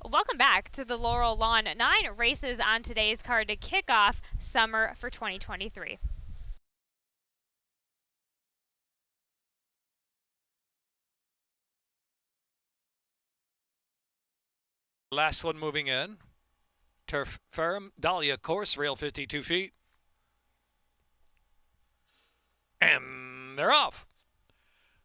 Welcome back to the Laurel Lawn. 9 races on today's card to kick off summer for 2023. Last one moving in. Turf Firm, Dahlia Course, rail 52 feet. And they're off.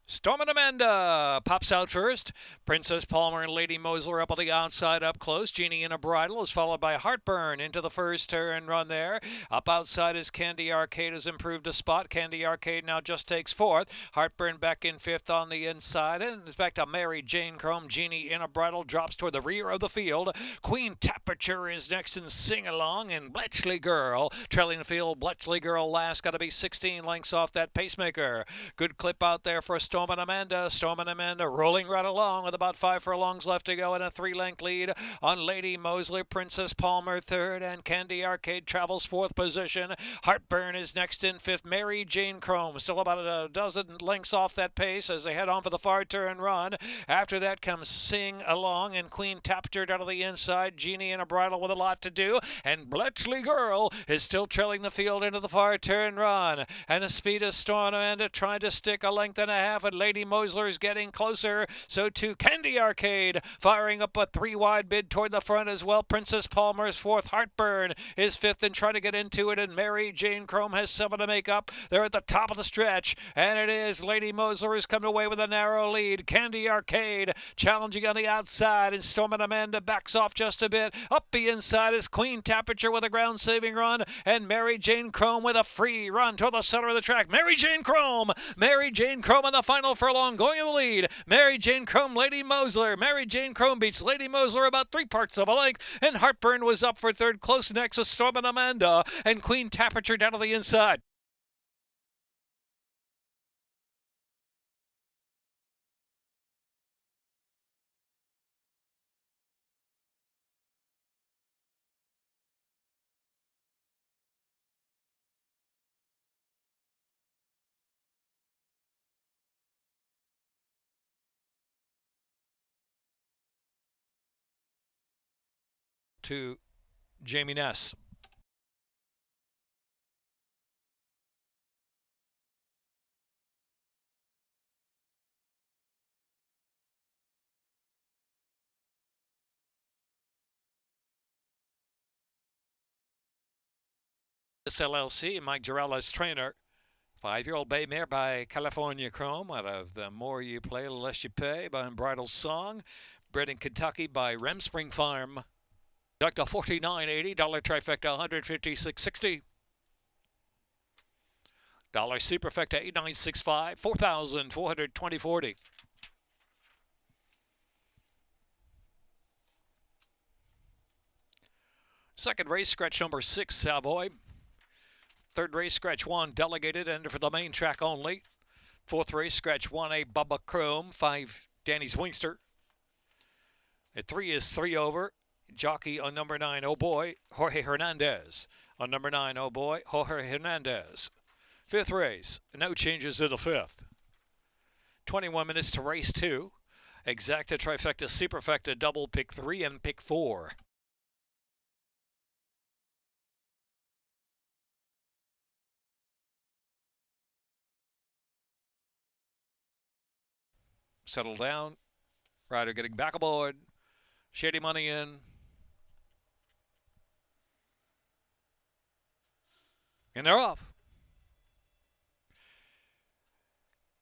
Storm and Amanda pops out first. Princess Palmer and Lady Mosler up on the outside, up close. Genie in a Bridle is followed by Heartburn into the first turn run there. Up outside is Candy Arcade has improved a spot. Candy Arcade now just takes fourth. Heartburn back in fifth on the inside. And it's back to Mary Jane Chrome. Genie in a Bridle drops toward the rear of the field. Queen Temperature is next in Sing Along. And Bletchley Girl trailing the field. Bletchley Girl last. Got to be 16 lengths off that pacemaker. Good clip out there for Storm and Amanda. Storm and Amanda rolling right along with about 5 furlongs left to go and a 3-length lead on Lady Mosley. Princess Palmer third and Candy Arcade travels fourth position. Heartburn is next in fifth. Mary Jane Chrome still about a dozen lengths off that pace as they head on for the far turn run. After that comes Sing Along and Queen Temperature out of the inside. Genie in a Bridle with a lot to do, and Bletchley Girl is still trailing the field into the far turn run. And the speed of Storm and Amanda trying to stick a length and a half. Lady Mosler is getting closer. So too Candy Arcade firing up a 3 wide bid toward the front as well. Princess Palmer is fourth. Heartburn is fifth and trying to get into it. And Mary Jane Chrome has 7 to make up. They're at the top of the stretch. And it is Lady Mosler has come away with a narrow lead. Candy Arcade challenging on the outside. And Storm and Amanda backs off just a bit. Up the inside is Queen Temperature with a ground saving run. And Mary Jane Chrome with a free run toward the center of the track. Mary Jane Chrome in the final furlong going in the lead. Mary Jane Chrome, Lady Mosler. Mary Jane Chrome beats Lady Mosler about 3 parts of a length, and Heartburn was up for third. Close next with Storm and Amanda, and Queen Temperature down to the inside. To Jamie Ness. LLC, Mike Girella's trainer. 5-year-old bay mare by California Chrome out of The More You Play, The Less You Pay by Unbridled Song. Bred in Kentucky by Remspring Farm. Deduct a $49.80, trifecta $156.60. Dollar superfecta $89.65, $4,420.40. Second race, scratch number 6, Savoy. Third race, scratch 1, delegated, and for the main track only. Fourth race, scratch 1A, Bubba Chrome. 5, Danny's Wingster. At 3 is 3 over. Jockey on number 9, oh boy, Jorge Hernandez. On number 9, oh boy, Jorge Hernandez. Fifth race, no changes in the fifth. 21 minutes to race 2. Exacta, trifecta, superfecta, double, pick 3 and pick 4. Settle down. Rider getting back aboard. Shady Money in. And they're off.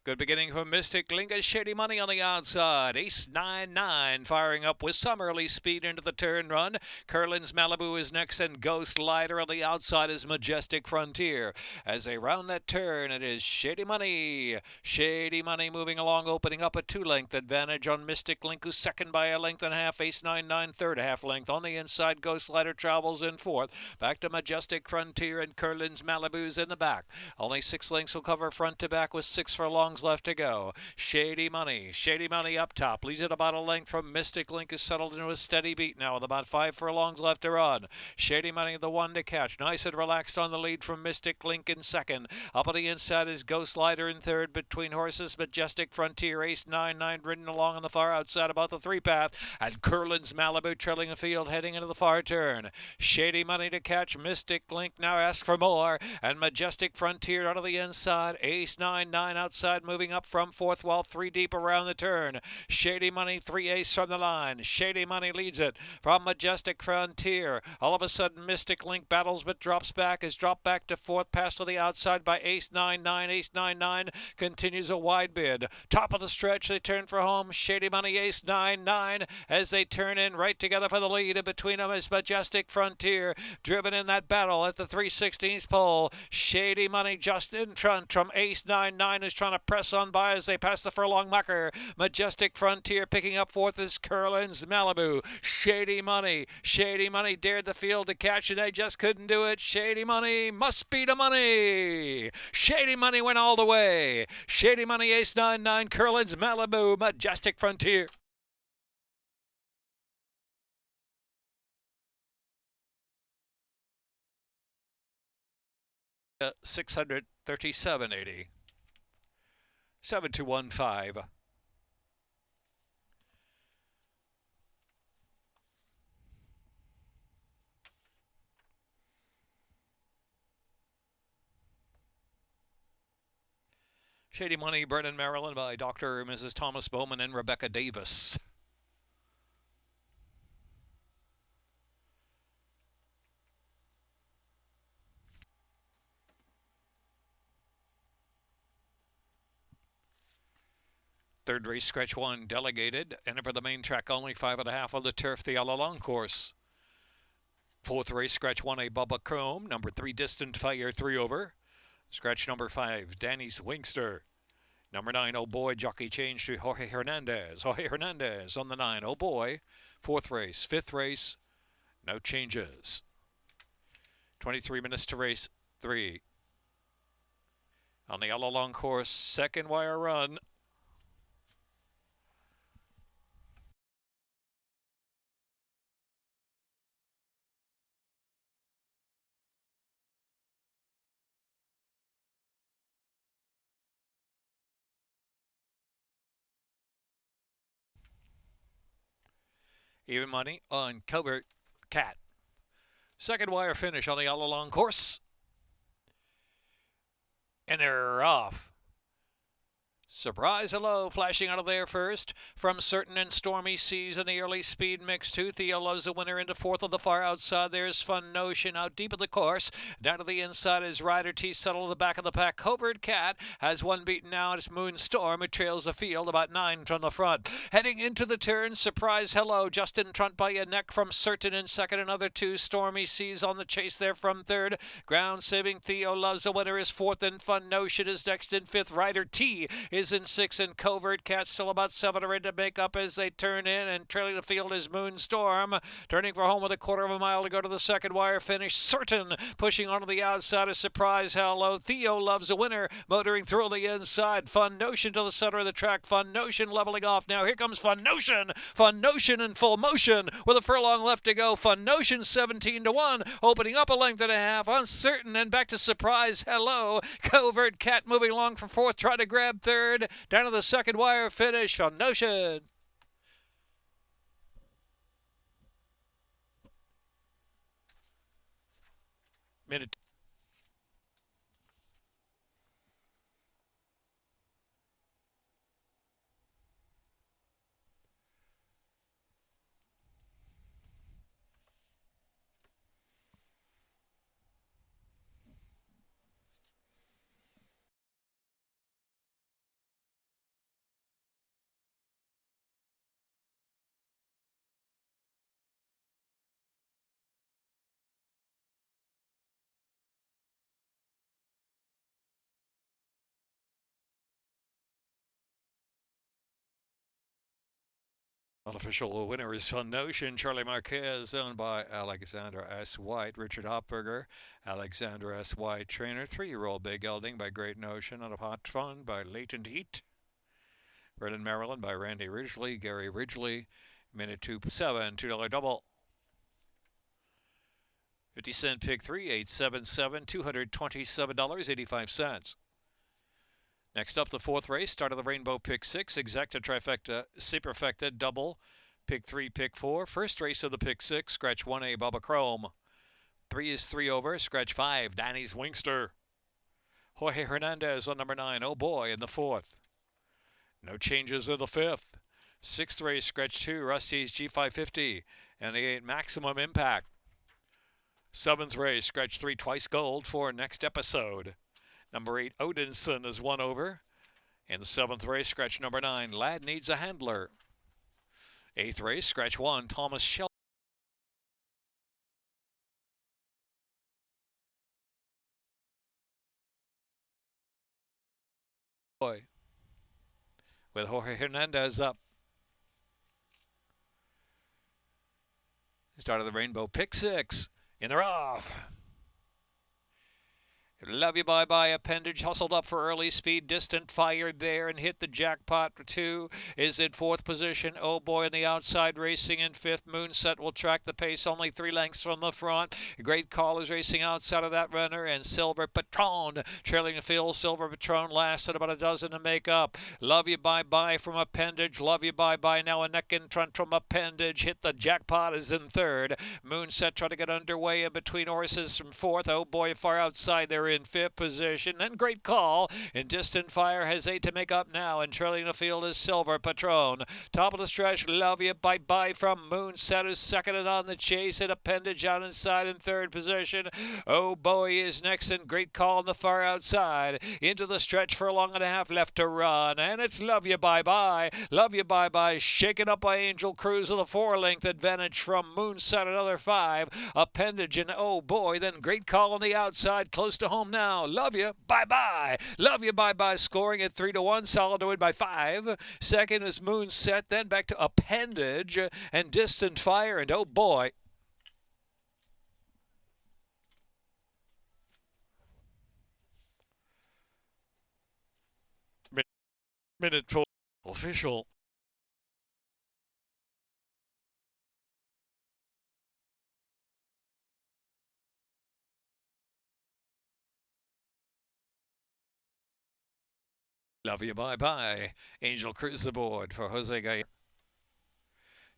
Good beginning from Mystic Linga. Shady Money on the outside. Ace 9-9 firing up with some early speed into the turn run. Curlin's Malibu is next, and Ghost Lighter on the outside is Majestic Frontier. As they round that turn, it is Shady Money. Shady Money moving along, opening up a 2-length advantage on Mystic Link, who's second by a length and a half. Ace 9-9, third half length. On the inside, Ghost Lighter travels in fourth. Back to Majestic Frontier, and Curlin's Malibu's in the back. Only 6 lengths will cover front to back with 6 furlongs furlongs left to go. Shady Money up top. Leads it about a length from Mystic Link, is settled into a steady beat now with about 5 furlongs left to run. Shady Money the one to catch. Nice and relaxed on the lead from Mystic Link in second. Up on the inside is Ghost Lighter in third. Between horses, Majestic Frontier, Ace 99 ridden along on the far outside about the 3-path. And Curlin's Malibu trailing the field heading into the far turn. Shady Money to catch. Mystic Link now asks for more. And Majestic Frontier out of the inside. Ace 99 outside moving up from fourth while 3 deep around the turn. Shady Money 3 ace from the line. Shady Money leads it from Majestic Frontier. All of a sudden Mystic Link battles but drops back. Is dropped back to fourth, passed to the outside by Ace 99. Ace 99 continues a wide bid. Top of the stretch, they turn for home. Shady Money, Ace 99 as they turn in right together for the lead. And between them is Majestic Frontier, driven in that battle at the 3/16 pole. Shady Money just in front from Ace 99, who's trying to press on by as they pass the furlong marker. Majestic Frontier picking up fourth is Curlin's Malibu. Shady Money dared the field to catch and they just couldn't do it. Shady Money must be the money. Shady Money went all the way. Shady Money, Ace 99, Curlin's Malibu, Majestic Frontier. $637.80. 7215. Shady Money, Brennan, Maryland, by Dr. and Mrs. Thomas Bowman and Rebecca Davis. Third race, scratch 1, delegated. Enter for the main track only, 5.5 on the turf, the All Along course. Fourth race, scratch 1, a Bubba Chrome. Number 3, Distant Fire, 3 over. Scratch number 5, Danny's Wingster. Number 9, Oh Boy, jockey change to Jorge Hernandez. Jorge Hernandez on the 9, Oh Boy. Fourth race. Fifth race, no changes. 23 minutes to race 3. On the All Along course, second wire run. Even money on Covert Cat. Second wire finish on the All Along course. And they're off. Surprise Hello flashing out of there first. From Certain and Stormy Seas in the early speed mix 2. Theo Loves the winner into fourth on the far outside. There's Fun Notion out deep of the course. Down to the inside is Rider T settled at the back of the pack. Covert Cat has one beaten now. It's Moonstorm, who trails the field about 9 from the front. Heading into the turn, Surprise Hello just in front by a neck from Certain in second. Another 2. Stormy Seas on the chase there from third. Ground saving Theo Loves the winner is fourth, and Fun Notion is next in fifth. Rider T is in 6, and Covert Cat still about 7 or 8 to make up as they turn in, and trailing the field is Moonstorm. Turning for home with a quarter of a mile to go to the second wire finish. Certain pushing onto the outside is Surprise Hello. Theo Loves a winner, motoring through on the inside. Fun Notion to the center of the track. Fun Notion leveling off now. Here comes Fun Notion. Fun Notion in full motion with a furlong left to go. Fun Notion 17-1, opening up a length and a half. Uncertain and back to Surprise Hello. Covert Cat moving along for fourth, trying to grab third. Down to the second wire finish. Fun Notion. Minute Unofficial winner is Fun Notion. Charlie Marquez, owned by Alexander S. White. Richard Hopberger, Alexander S. White, trainer. 3-year-old Big Gelding by Great Notion. On a Hot Fun by Latent Heat. Brennan, Maryland by Randy Ridgely. Gary Ridgely. Minute 2-7, $2 double. 50-cent pick 3, 877, $227.85. Next up, the fourth race, start of the Rainbow Pick 6, Exacta, Trifecta, Superfecta, Double, Pick 3, Pick 4. First race of the Pick 6, scratch 1A, Bubba Chrome. 3 is 3 over, scratch 5, Danny's Wingster. Jorge Hernandez on number 9, oh boy, in the fourth. No changes in the fifth. Sixth race, scratch 2, Rusty's G550, and the 8, Maximum Impact. Seventh race, scratch 3, Twice Gold for next episode. Number 8, Odinson is 1 over. In the seventh race, scratch number 9, Lad Needs a Handler. Eighth race, scratch 1, Thomas Shelby. With Jorge Hernandez up. Start of the Rainbow Pick 6. In the rough. Love You Bye Bye Appendage hustled up for early speed, distant, fired there and hit the jackpot. 2 is in fourth position. Oh boy on the outside, racing in fifth. Moonset will track the pace, only 3 lengths from the front. Great Call is racing outside of that runner, and Silver Patron trailing the field. Silver Patron last at about a dozen to make up. Love You Bye Bye from Appendage. Love You Bye Bye now a neck in front from Appendage. Hit the jackpot is in third. Moonset trying to get underway in between horses from fourth. Oh boy, far outside they're in fifth position. Then Great Call and Distant Fire has 8 to make up now, and trailing the field is Silver Patron. Top of the stretch, Love You Bye Bye from Moonset is second and on the chase, and Appendage out inside in third position. Oh boy is next, and Great Call on the far outside. Into the stretch for a long and a half left to run, and it's Love You Bye Bye. Love You Bye Bye shaken up by Angel Cruz with a 4-length advantage from Moonset, another 5. Appendage and oh boy, then Great Call on the outside, close to home now. Love You Bye Bye. Love You Bye Bye scoring at 3-1, solid to win by 5. Second is Moonset, then back to Appendage and Distant Fire, and oh boy. Minute 4 official. Love You Bye Bye. Angel Cruz aboard for Jose Gallo.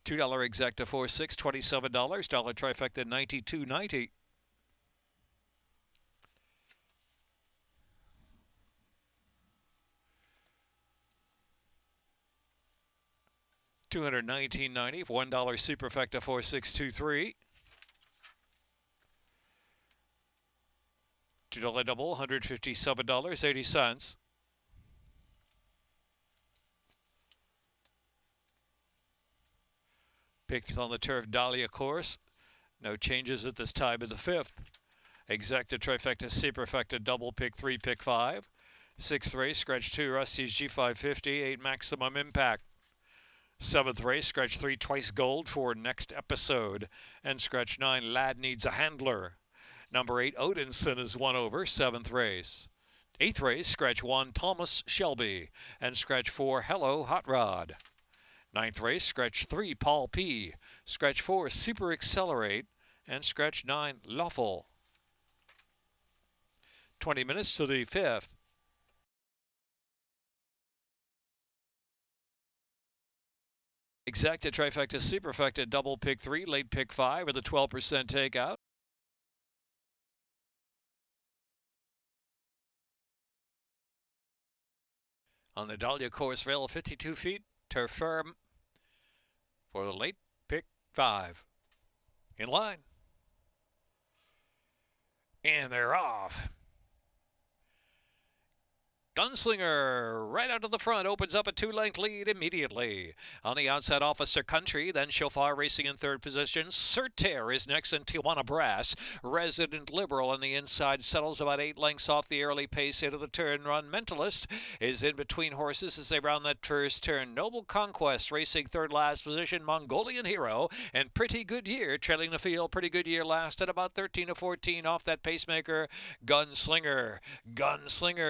$2 exacta 4-6, $27. Dollar trifecta $92.90. $219.90. $1 superfecta 4623. $2 double $157.80. Picked on the turf Dahlia course. No changes at this time in the fifth. Exacta trifecta superfecta double pick 3 pick 5. Sixth race scratch 2 Rusty's G550 8 maximum impact. Seventh race scratch 3 Twice Gold for next episode, and scratch 9 Lad Needs a Handler. Number 8 Odinson is 1 over. Seventh race. Eighth race scratch 1 Thomas Shelby, and scratch 4 Hello Hot Rod. Ninth race, scratch 3, Paul P. Scratch 4, Super Accelerate. And scratch 9, Lawful. 20 minutes to the fifth. Exacta, trifecta, superfecta, double pick 3, late pick 5 with a 12% takeout. On the Dahlia course rail, 52 feet, turf firm for the late pick 5. In line. And they're off. Gunslinger right out of the front opens up a 2-length lead immediately. On the outside, Officer Country, then Chauffeur racing in third position. Certaire is next in Tijuana Brass. Resident Liberal on the inside settles about 8 lengths off the early pace into the turn run. Mentalist is in between horses as they round that first turn. Noble Conquest racing third last position. Mongolian Hero and Pretty Good Year trailing the field. Pretty Good Year last at about 13 to 14 off that pacemaker. Gunslinger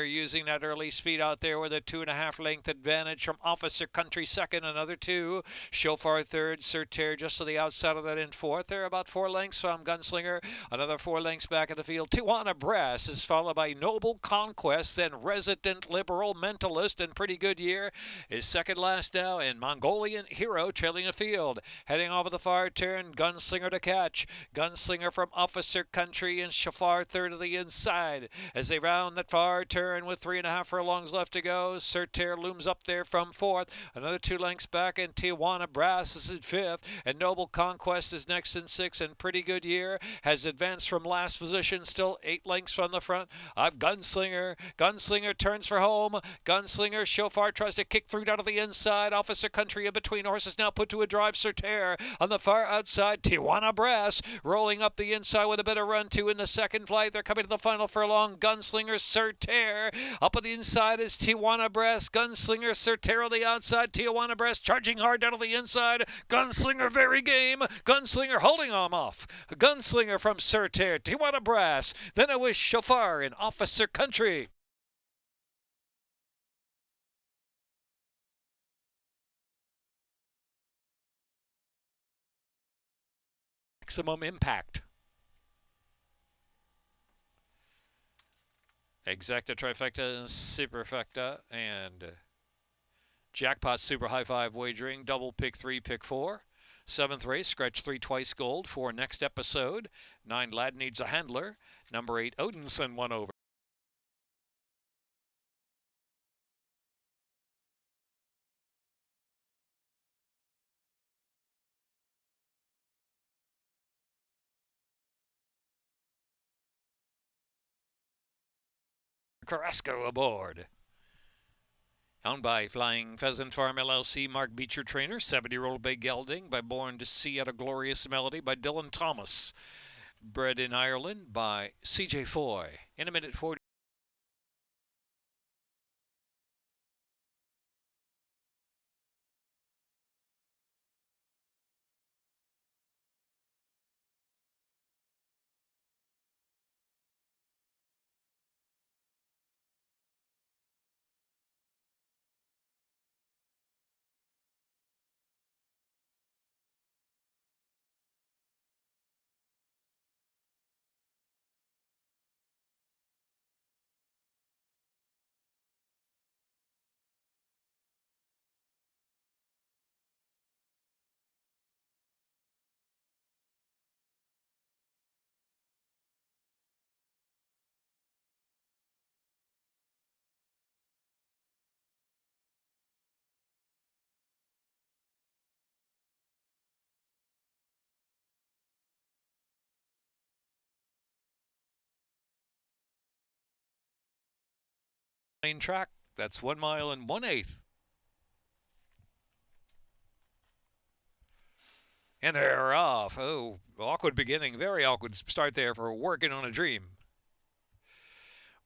using that early speed out there with a 2.5 length advantage from Officer Country second, another 2. Chauffeur third, Certaire just to the outside of that in fourth. They're about 4 lengths from Gunslinger, another 4 lengths back of the field. Tijuana Brass is followed by Noble Conquest, then Resident Liberal, Mentalist, and Pretty Good Year is second last now, and Mongolian Hero trailing the field. Heading off of the far turn, Gunslinger to catch. Gunslinger from Officer Country and Chauffeur third to the inside as they round that far turn with 3.5 furlongs left to go. Certaire looms up there from fourth. Another 2 lengths back, and Tijuana Brass is in fifth. And Noble Conquest is next in sixth. And Pretty Good Year has advanced from last position, still 8 lengths from the front of Gunslinger. Gunslinger turns for home. Gunslinger, Chauffeur tries to kick through down to the inside. Officer Country in between horses now put to a drive. Certaire on the far outside. Tijuana Brass rolling up the inside with a bit of run two in the second flight. They're coming to the final furlong. Gunslinger, Certaire up on the inside is Tijuana Brass. Gunslinger, Certaire on the outside. Tijuana Brass charging hard down to the inside. Gunslinger very game. Gunslinger holding them off. Gunslinger from Certaire. Tijuana Brass. Then it was Chauffeur in Officer Country. Maximum Impact. Exacta, Trifecta, Superfecta, and Jackpot Super High Five Wagering. Double pick 3, pick 4. 7th race, scratch 3 twice gold for next episode. 9 Lad Needs a Handler. Number 8 Odinson won over. Carrasco aboard. Owned by Flying Pheasant Farm LLC, Mark Beecher trainer. 70-year-old bay gelding by Born to Sea at a Glorious Melody by Dylan Thomas. Bred in Ireland by C.J. Foy. In a minute 40. Track. That's 1 mile and 1/8. And they're off. Oh, awkward beginning. Very awkward start there for Working on a Dream.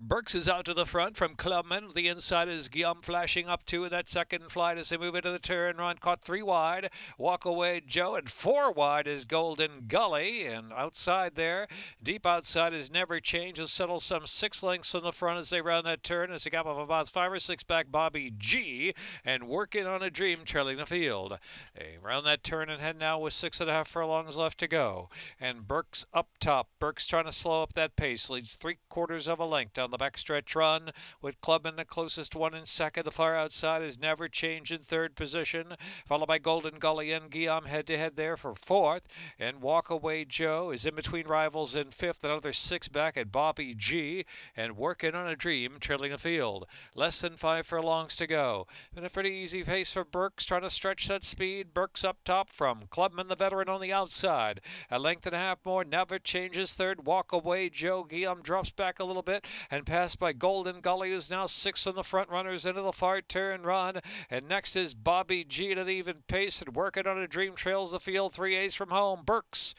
Burks is out to the front from Clubman. The inside is Guillaume flashing up to that second flight as they move into the turn run. Caught 3 wide. Walk Away Joe, and 4 wide is Golden Gully. And outside there, deep outside is Never Change. Will settle some 6 lengths from the front as they round that turn. As a gap of about 5 or 6 back, Bobby G. And Working on a Dream trailing the field. They round that turn and head now with 6.5 furlongs left to go. And Burks up top. Burks trying to slow up that pace. Leads 3/4 of a length down the backstretch run with Clubman the closest one in second. The far outside is Never Change in third position, followed by Golden Gully and Guillaume head-to-head there for fourth. And Walk Away Joe is in between rivals in fifth. Another 6 back at Bobby G. And Working on a Dream trailing the field. Less than 5 furlongs to go. Been a pretty easy pace for Burks, trying to stretch that speed. Burks up top from Clubman the veteran on the outside. A length and a half more. Never Changes third. Walk Away Joe. Guillaume drops back a little bit. And and passed by Golden Gully, who's now sixth in the front runners into the far turn run. And next is Bobby G at an even pace and working on a dream trails the field 3/8 from home. Burks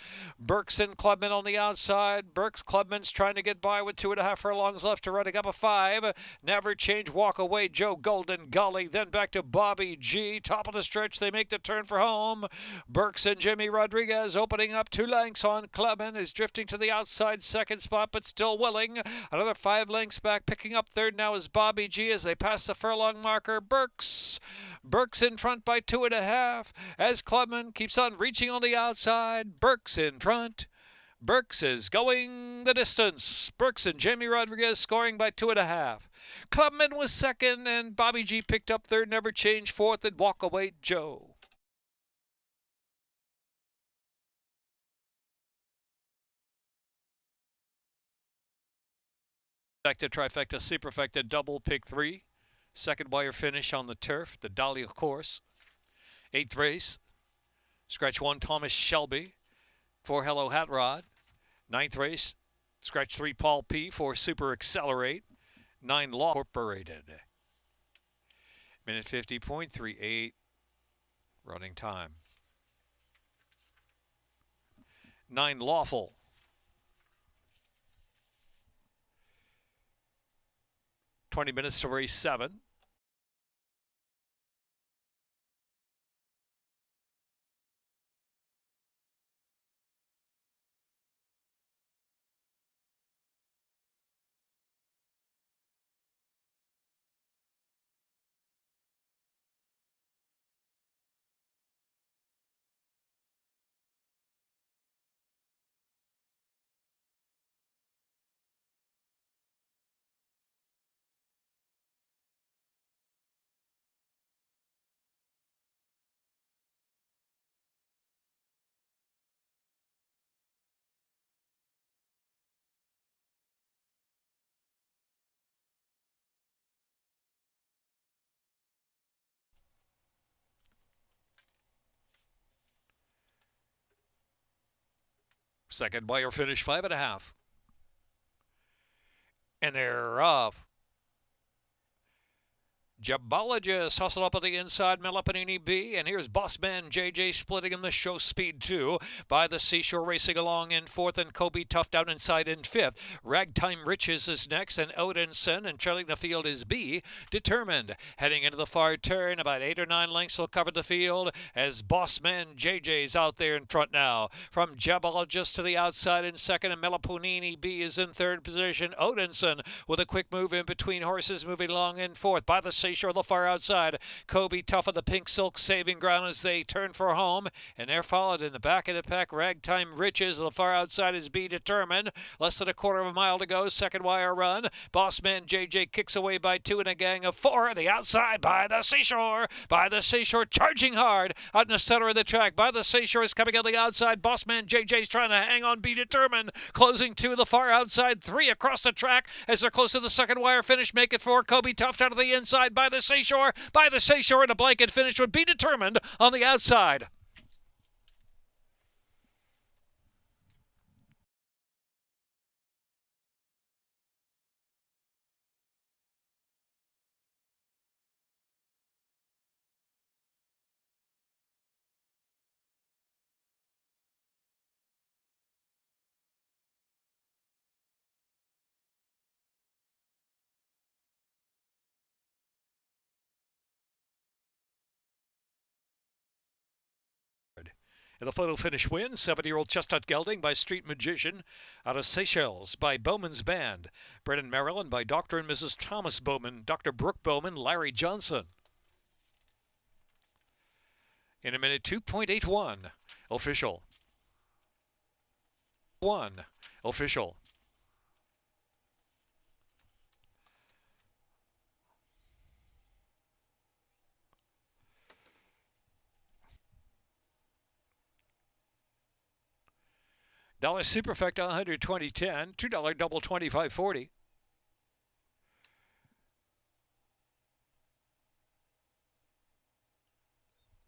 and Clubman on the outside. Clubman's trying to get by with 2.5 furlongs left to running up a 5. Never Change walk away Joe Golden Gully, then back to Bobby G. Top of the stretch, they make the turn for home. Burks and Jimmy Rodriguez opening up 2 lengths on Clubman, is drifting to the outside second spot but still willing. Another 5 lengths back, picking up third now is Bobby G as they pass the furlong marker. Burks in front by 2.5 as Clubman keeps on reaching on the outside. Burks in front. Burks is going the distance. Burks and Jamie Rodriguez scoring by 2.5. Clubman was second and Bobby G picked up third. Never Change fourth and Walk Away Joe. Back to trifecta, superfecta, double pick 3. Second wire finish on the turf, the Dahlia course. 8th race, scratch 1, Thomas Shelby. 4, Hello Hat Rod. 9th race, scratch 3, Paul P. for Super Accelerate. 9, Law Incorporated. Minute 50.38 running time. 9, Lawful. 20 minutes to race 7. Second wire finish 5.5. And they're off. Jabologist hustle up at the inside, Melapanini B, and here's Bossman JJ splitting in the show speed 2. By the Seashore racing along in 4th, and Kobe Tough down inside in 5th. Ragtime Riches is next, and Odinson, and trailing the field is B. Determined, heading into the far turn, about 8 or 9 lengths will cover the field as Bossman JJ's out there in front now. From Jabologist to the outside in second, and Melapanini B is in third position. Odinson with a quick move in between horses, moving along in 4th. By the Seashore, the far outside, Kobe Tough of the Pink Silk saving ground as they turn for home, and they're followed in the back of the pack. Ragtime Riches, the far outside is Be Determined. Less than a quarter of a mile to go, second wire run. Bossman JJ kicks away by 2 in a gang of 4. The outside By the Seashore. By the Seashore charging hard out in the center of the track. By the Seashore is coming on the outside. Bossman JJ's trying to hang on, Be Determined. Closing 2 the far outside, 3 across the track as they're close to the second wire finish. Make it 4. Kobe Tough out of the inside. By the Seashore. By the Seashore, and a blanket finish would Be Determined on the outside. And the photo finish win, 70-year-old Chestnut Gelding by Street Magician out of Seychelles by Bowman's Band. Brennan, Maryland by Dr. and Mrs. Thomas Bowman, Dr. Brooke Bowman, Larry Johnson. In a minute, 2.81. Official. 1. Official. $1 Superfecta 120.10, $2 double 25.40.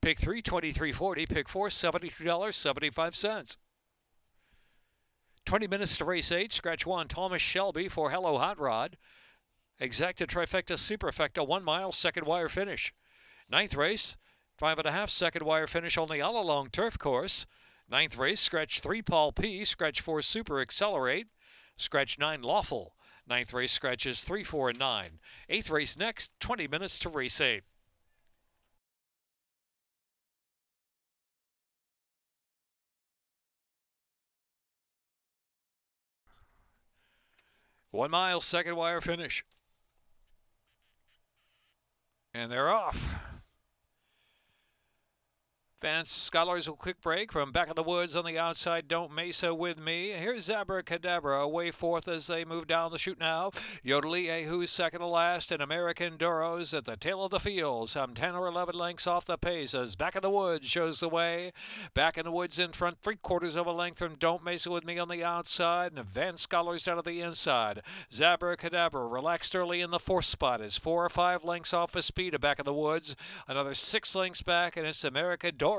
Pick 3 23.40, pick 4 $72.75. 20 minutes to race 8. Scratch 1, Thomas Shelby for Hello Hot Rod. Exacta Trifecta Superfecta, 1 mile, second wire finish. 9th race, 5.5, second wire finish on the all along turf course. 9th race, scratch 3, Paul P. Scratch 4, Super Accelerate. Scratch 9, Lawful. 9th race, scratches 3, 4, and 9. 8th race next, 20 minutes to race 8. One mile, second wire finish. And they're off. Vance Scholars will quick break from back of the woods on the outside. Don't Mesa with me. Here's Abracadabra away fourth as they move down the chute now. Yodeli Ahu's second to last, and American Doros at the tail of the field. Some 10 or 11 lengths off the pace as Back in the Woods shows the way. Back in the Woods in front, 3/4 of a length from Don't Mesa with me on the outside, and Vance Scholars down to the inside. Zabracadabra relaxed early in the 4th spot is 4 or 5 lengths off his speed of Back in the Woods. Another 6 lengths back, and it's America Doros.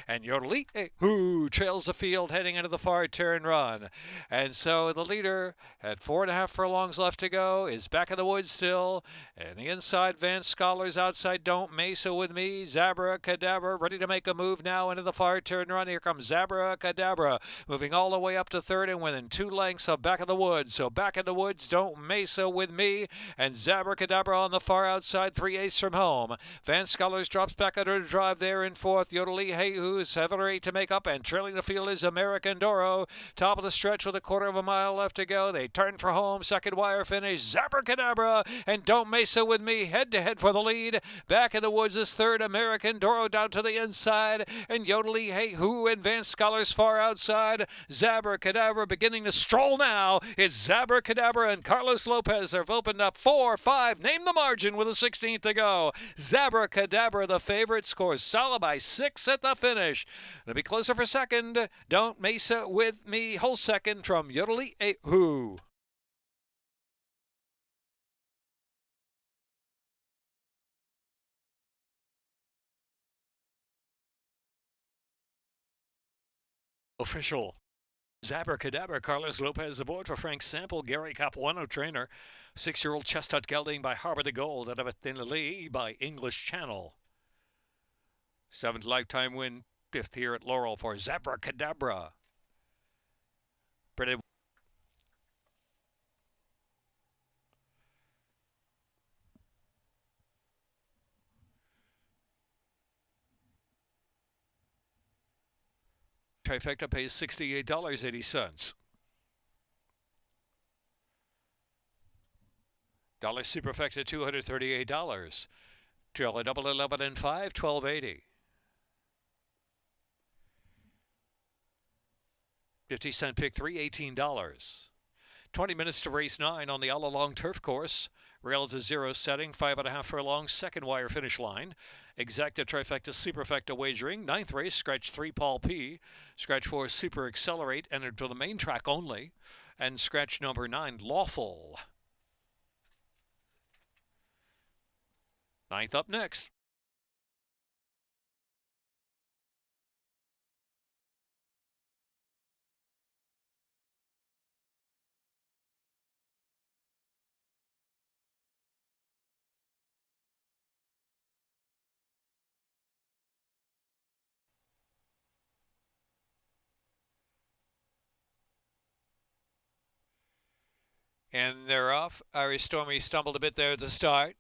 And Yodeli who trails the field heading into the far turn run. And so the leader at 4.5 furlongs left to go is Back in the Woods still. And the inside, Vance Scholars outside, Don't Mesa with me. Zabracadabra ready to make a move now into the far turn run. Here comes Zabracadabra moving all the way up to third and within 2 lengths of Back in the Woods. So Back in the Woods, Don't Mesa with me. And Zabracadabra on the far outside, 3/8 from home. Vance Scholars drops back under the drive there in fourth. Yodeli Hey, 7 or 8 to make up, and trailing the field is American Doro. Top of the stretch with 1/4 of a mile left to go. They turn for home, second wire finish. Zabracadabra and Don't Mesa with me head to head for the lead. Back in the Woods is third, American Doro down to the inside, and Yodeli Hey and Vance Scholars far outside. Zabracadabra beginning to stroll now. It's Zabracadabra and Carlos Lopez have opened up 4-5. Name the margin with a 16th to go. Zabracadabra, the favorite, scores solid by 6 at the finish. It'll be closer for second. Don't Mesa with me, whole second from Yodeli Ahu. Official. Zabracadabra, Carlos Lopez aboard for Frank Sample, Gary Capuano trainer. 6-year-old Chestnut Gelding by Harbor the Gold out of Athenali by English Channel. 7th lifetime win, 5th here at Laurel for Zabracadabra. Pretty Trifecta pays $68.80. Dollar Superfecta $238. Trail a double 11 and 5, $12.80. 50-cent pick 3, $18. 20 minutes to race 9 on the all-along turf course. Rail to 0 setting, 5.5 furlong, second wire finish line. Exacta Trifecta Superfecta wagering. 9th race, scratch 3, Paul P. Scratch 4, Super Accelerate, entered to the main track only. And scratch number 9, Lawful. 9th up next. And they're off. Irish Stormy stumbled a bit there at the start.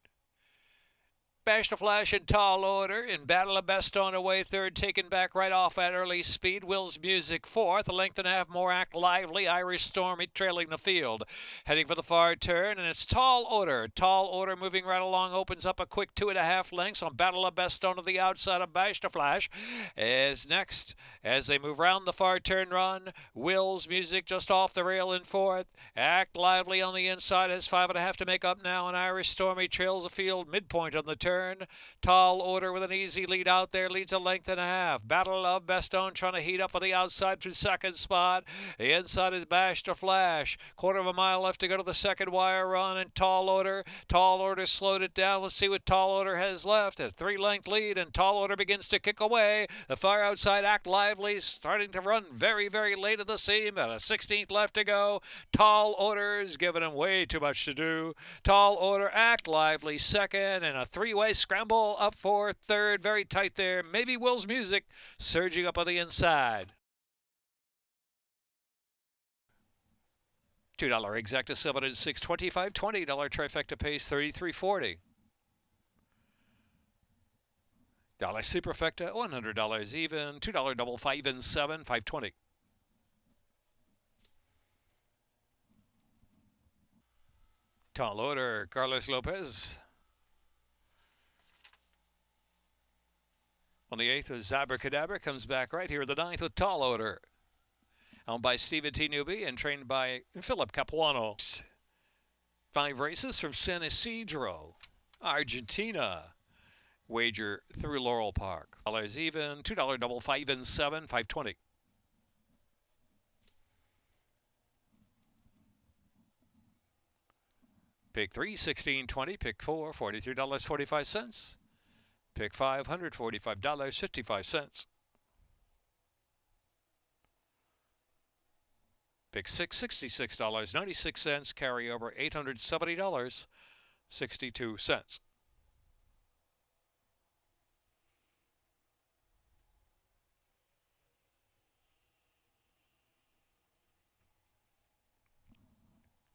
Bash the Flash in tall order. In Battle of Bastogne away third, taken back right off at early speed. Will's Music fourth. A length and a half more Act Lively. Irish Stormy trailing the field. Heading for the far turn, and it's Tall Order. Tall Order moving right along, opens up a quick 2.5 lengths on Battle of Bastogne to the outside of Bash the Flash. Is next as they move round the far turn run. Will's Music just off the rail in fourth. Act Lively on the inside has 5.5 to make up now, and Irish Stormy trails the field midpoint on the turn. turn. Tall Order with an easy lead out there, leads a length and a half. Battle of Bestone trying to heat up on the outside through second spot. The inside is Bash to Flash. Quarter of a mile left to go to the second wire run, and Tall Order slowed it down. Let's see what Tall Order has left. A 3-length lead, and Tall Order begins to kick away. The far outside Act Lively starting to run very, very late at the seam. About a 16th left to go. Tall Order is giving him way too much to do. Tall Order, Act Lively second, and a three-way scramble up for third. Very tight there. Maybe Will's Music surging up on the inside. $2 exacta 7 and 6, $25, $20 trifecta pays $33.40. Dollar superfecta $100 even, $2 double 5 and 7, $5.20. Tall Order, Carlos Lopez. On the 8th, Zabracadabra comes back right here. The 9th with Tall Order. Owned by Stephen T. Newby and trained by Philip Capuano. 5 races from San Isidro, Argentina. Wager through Laurel Park. $2 even, $2 double 5 and 7, $5.20. Pick 3, $16.20. Pick 4, $43.45. Pick 5, $145.55. Pick 6, $66.96. Carry over $870.62.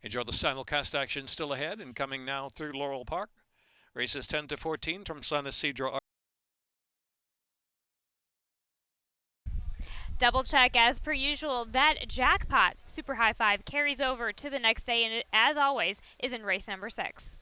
Enjoy the simulcast action still ahead and coming now through Laurel Park. Races 10 to 14 from San Isidro. Double check as per usual. That jackpot super high five carries over to the next day, and it, as always, is in race number 6.